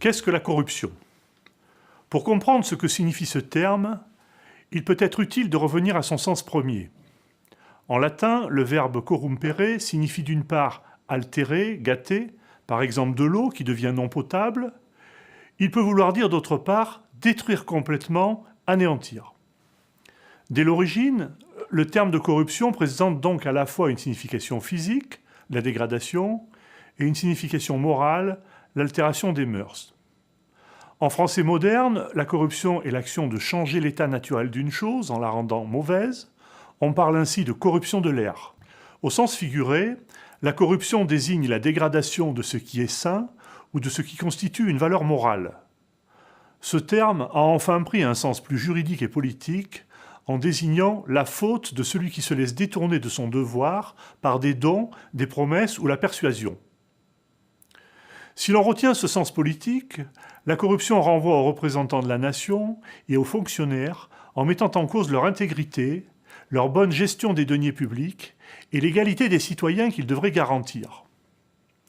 Qu'est-ce que la corruption? Pour comprendre ce que signifie ce terme, il peut être utile de revenir à son sens premier. En latin, le verbe corrumpere signifie d'une part altérer, gâter, par exemple de l'eau qui devient non potable. Il peut vouloir dire d'autre part détruire complètement, anéantir. Dès l'origine, le terme de corruption présente donc à la fois une signification physique, la dégradation, et une signification morale, l'altération des mœurs. En français moderne, la corruption est l'action de changer l'état naturel d'une chose en la rendant mauvaise. On parle ainsi de corruption de l'air. Au sens figuré, la corruption désigne la dégradation de ce qui est sain ou de ce qui constitue une valeur morale. Ce terme a enfin pris un sens plus juridique et politique en désignant la faute de celui qui se laisse détourner de son devoir par des dons, des promesses ou la persuasion. Si l'on retient ce sens politique, la corruption renvoie aux représentants de la nation et aux fonctionnaires en mettant en cause leur intégrité, leur bonne gestion des deniers publics et l'égalité des citoyens qu'ils devraient garantir.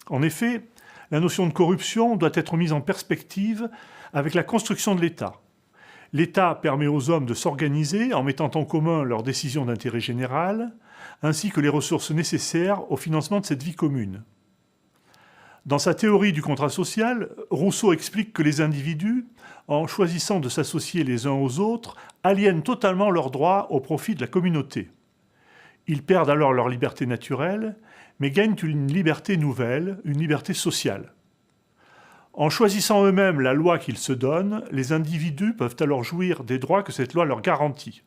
En effet, la notion de corruption doit être mise en perspective avec la construction de l'État. L'État permet aux hommes de s'organiser en mettant en commun leurs décisions d'intérêt général, ainsi que les ressources nécessaires au financement de cette vie commune. Dans sa théorie du contrat social, Rousseau explique que les individus, en choisissant de s'associer les uns aux autres, aliènent totalement leurs droits au profit de la communauté. Ils perdent alors leur liberté naturelle, mais gagnent une liberté nouvelle, une liberté sociale. En choisissant eux-mêmes la loi qu'ils se donnent, les individus peuvent alors jouir des droits que cette loi leur garantit.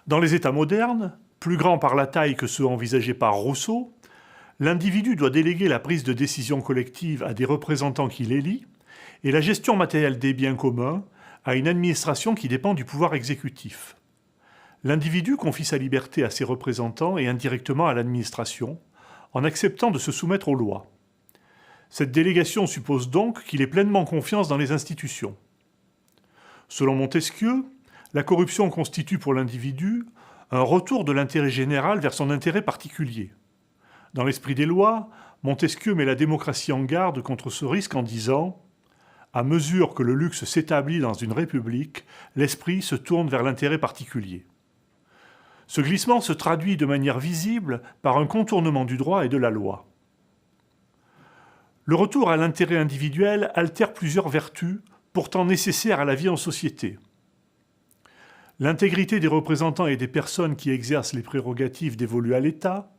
Dans les États modernes, plus grands par la taille que ceux envisagés par Rousseau, l'individu doit déléguer la prise de décision collective à des représentants qu'il élit et la gestion matérielle des biens communs à une administration qui dépend du pouvoir exécutif. L'individu confie sa liberté à ses représentants et indirectement à l'administration, en acceptant de se soumettre aux lois. Cette délégation suppose donc qu'il ait pleinement confiance dans les institutions. Selon Montesquieu, la corruption constitue pour l'individu un retour de l'intérêt général vers son intérêt particulier. Dans l'esprit des lois, Montesquieu met la démocratie en garde contre ce risque en disant « À mesure que le luxe s'établit dans une république, l'esprit se tourne vers l'intérêt particulier. » Ce glissement se traduit de manière visible par un contournement du droit et de la loi. Le retour à l'intérêt individuel altère plusieurs vertus, pourtant nécessaires à la vie en société. L'intégrité des représentants et des personnes qui exercent les prérogatives dévolues à l'État,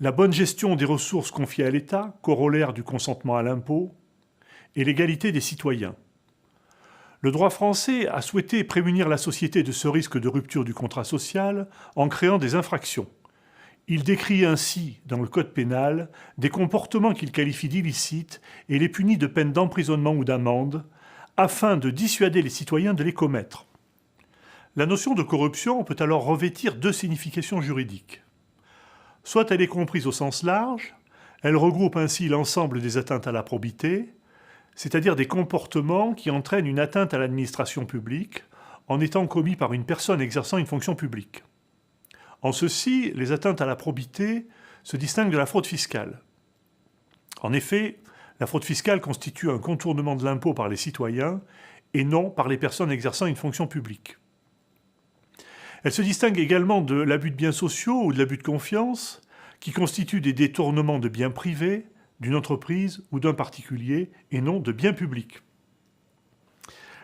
la bonne gestion des ressources confiées à l'État, corollaire du consentement à l'impôt, et l'égalité des citoyens. Le droit français a souhaité prémunir la société de ce risque de rupture du contrat social en créant des infractions. Il décrit ainsi, dans le Code pénal, des comportements qu'il qualifie d'illicites et les punit de peines d'emprisonnement ou d'amende, afin de dissuader les citoyens de les commettre. La notion de corruption peut alors revêtir deux significations juridiques. Soit elle est comprise au sens large, elle regroupe ainsi l'ensemble des atteintes à la probité, c'est-à-dire des comportements qui entraînent une atteinte à l'administration publique en étant commis par une personne exerçant une fonction publique. En ceci, les atteintes à la probité se distinguent de la fraude fiscale. En effet, la fraude fiscale constitue un contournement de l'impôt par les citoyens et non par les personnes exerçant une fonction publique. Elle se distingue également de l'abus de biens sociaux ou de l'abus de confiance, qui constituent des détournements de biens privés, d'une entreprise ou d'un particulier, et non de biens publics.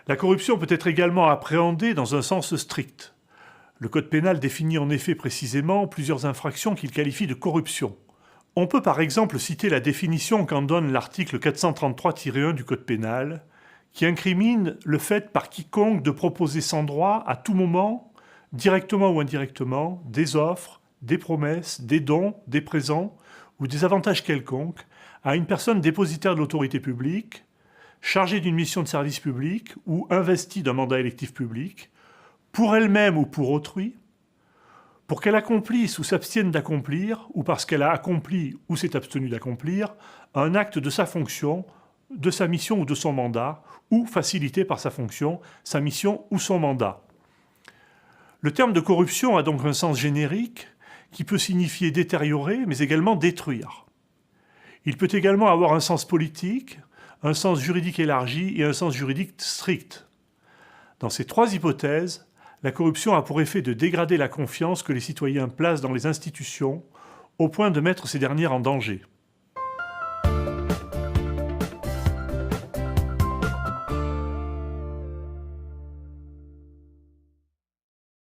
La corruption peut être également appréhendée dans un sens strict. Le Code pénal définit en effet précisément plusieurs infractions qu'il qualifie de corruption. On peut par exemple citer la définition qu'en donne l'article 433-1 du Code pénal, qui incrimine le fait par quiconque de proposer sans droit à tout moment, directement ou indirectement, des offres, des promesses, des dons, des présents ou des avantages quelconques à une personne dépositaire de l'autorité publique, chargée d'une mission de service public ou investie d'un mandat électif public, pour elle-même ou pour autrui, pour qu'elle accomplisse ou s'abstienne d'accomplir, ou parce qu'elle a accompli ou s'est abstenue d'accomplir, un acte de sa fonction, de sa mission ou de son mandat, ou facilité par sa fonction, sa mission ou son mandat. Le terme de corruption a donc un sens générique qui peut signifier détériorer, mais également détruire. Il peut également avoir un sens politique, un sens juridique élargi et un sens juridique strict. Dans ces trois hypothèses, la corruption a pour effet de dégrader la confiance que les citoyens placent dans les institutions, au point de mettre ces dernières en danger.